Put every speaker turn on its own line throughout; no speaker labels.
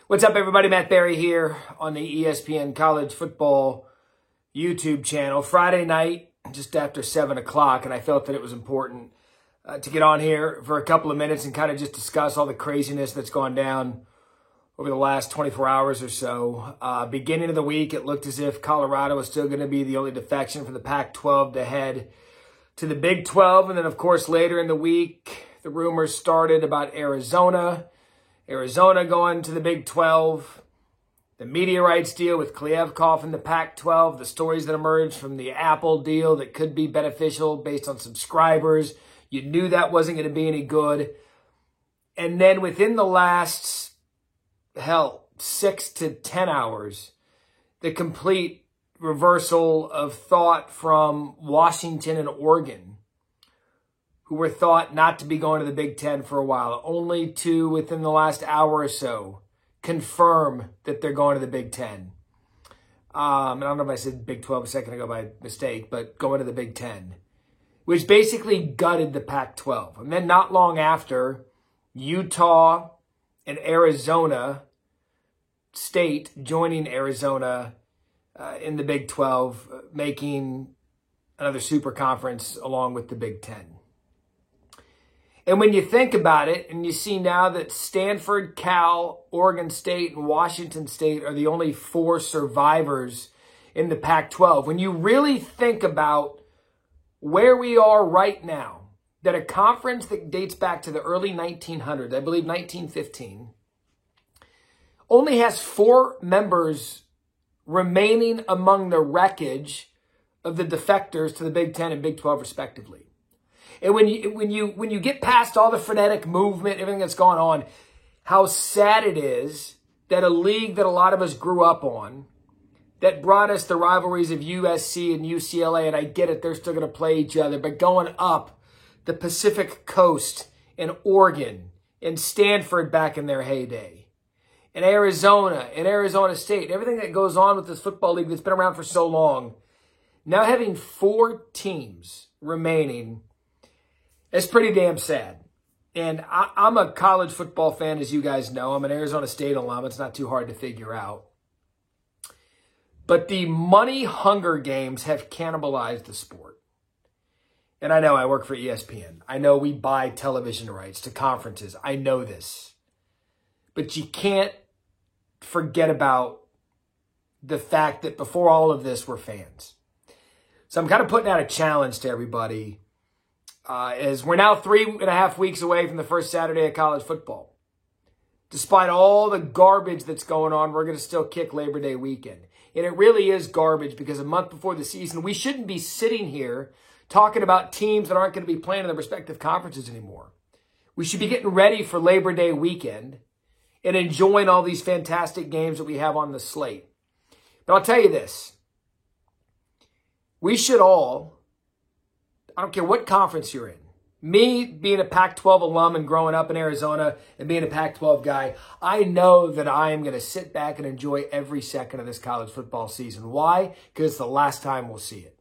What's up, everybody? Matt Berry here on the ESPN College Football YouTube channel. Friday night, just after 7 o'clock, and I felt that it was important to get on here for a couple of minutes and kind of just discuss all the craziness that's gone down over the last 24 hours or so. Beginning of the week, it looked as if Colorado was still going to be the only defection for the Pac-12 to head to the Big 12. And then, of course, later in the week, the rumors started about Arizona going to the Big 12, the media rights deal with Kliavkoff in the Pac-12, the stories that emerged from the Apple deal that could be beneficial based on subscribers. You knew that wasn't going to be any good. And then within the last, 6 to 10 hours, the complete reversal of thought from Washington and Oregon, who were thought not to be going to the Big Ten for a while, only to, within the last hour or so, confirm that they're going to the Big Ten. I don't know if I said Big 12 a second ago by mistake, but going to the Big Ten, which basically gutted the Pac-12. And then not long after, Utah and Arizona State joining Arizona in the Big 12, making another super conference along with the Big Ten. And when you think about it, and you see now that Stanford, Cal, Oregon State, and Washington State are the only 4 survivors in the Pac-12, when you really think about where we are right now, that a conference that dates back to the early 1900s, I believe 1915, only has 4 members remaining among the wreckage of the defectors to the Big Ten and Big 12 respectively. And when you get past all the frenetic movement, everything that's gone on, how sad it is that a league that a lot of us grew up on, that brought us the rivalries of USC and UCLA, and I get it, they're still going to play each other, but going up the Pacific Coast and Oregon and Stanford back in their heyday, and Arizona and Arizona State, everything that goes on with this football league that's been around for so long, now having 4 teams remaining, it's pretty damn sad. And I'm a college football fan, as you guys know. I'm an Arizona State alum. It's not too hard to figure out. But the money hunger games have cannibalized the sport. And I know I work for ESPN. I know we buy television rights to conferences. I know this. But you can't forget about the fact that before all of this, we're fans. So I'm kind of putting out a challenge to everybody. As we're now 3.5 weeks away from the first Saturday of college football. Despite all the garbage that's going on, we're going to still kick Labor Day weekend. And it really is garbage because a month before the season, we shouldn't be sitting here talking about teams that aren't going to be playing in their respective conferences anymore. We should be getting ready for Labor Day weekend and enjoying all these fantastic games that we have on the slate. But I'll tell you this. We should all, I don't care what conference you're in. Me, being a Pac-12 alum and growing up in Arizona and being a Pac-12 guy, I know that I am going to sit back and enjoy every second of this college football season. Why? Because it's the last time we'll see it.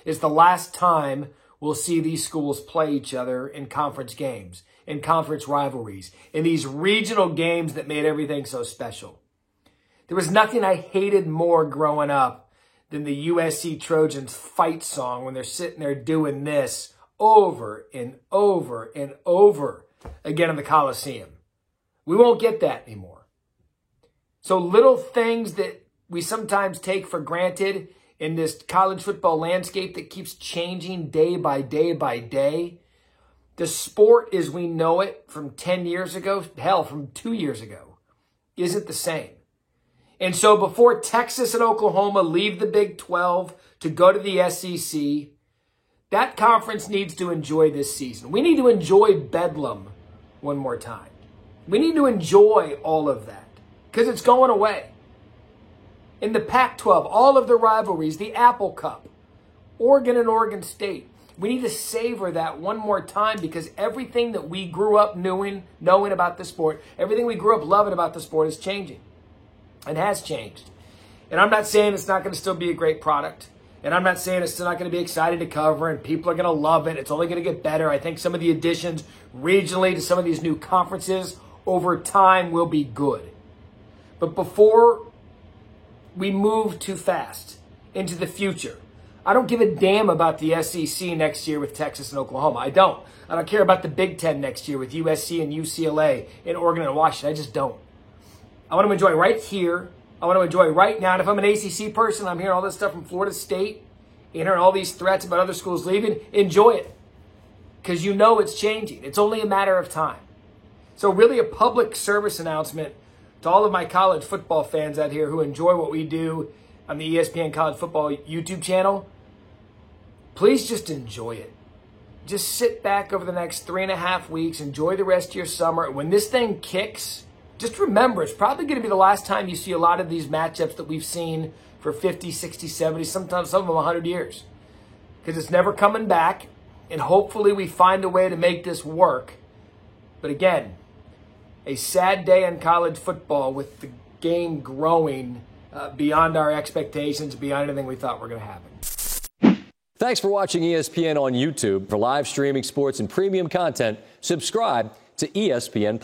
It's the last time we'll see these schools play each other in conference games, in conference rivalries, in these regional games that made everything so special. There was nothing I hated more growing up than the USC Trojans fight song when they're sitting there doing this over and over and over again in the Coliseum. We won't get that anymore. So little things that we sometimes take for granted in this college football landscape that keeps changing day by day by day. The sport as we know it from 10 years ago, from 2 years ago, isn't the same. And so before Texas and Oklahoma leave the Big 12 to go to the SEC, that conference needs to enjoy this season. We need to enjoy Bedlam one more time. We need to enjoy all of that because it's going away. In the Pac-12, all of the rivalries, the Apple Cup, Oregon and Oregon State, we need to savor that one more time because everything that we grew up knowing about the sport, everything we grew up loving about the sport is changing. And has changed. And I'm not saying it's not going to still be a great product. And I'm not saying it's still not going to be exciting to cover and people are going to love it. It's only going to get better. I think some of the additions regionally to some of these new conferences over time will be good. But before we move too fast into the future, I don't give a damn about the SEC next year with Texas and Oklahoma. I don't care about the Big Ten next year with USC and UCLA and Oregon and Washington. I just don't. I want to enjoy right here. I want to enjoy right now. And if I'm an ACC person, I'm hearing all this stuff from Florida State, and hearing all these threats about other schools leaving. Enjoy it, because you know it's changing. It's only a matter of time. So really a public service announcement to all of my college football fans out here who enjoy what we do on the ESPN College Football YouTube channel. Please just enjoy it. Just sit back over the next 3.5 weeks. Enjoy the rest of your summer. When this thing kicks, just remember, it's probably going to be the last time you see a lot of these matchups that we've seen for 50, 60, 70, sometimes some of them 100 years. Because it's never coming back. And hopefully we find a way to make this work. But again, a sad day in college football with the game growing beyond our expectations, beyond anything we thought were going to happen.
Thanks for watching ESPN on YouTube. For live streaming sports and premium content, subscribe to ESPN+.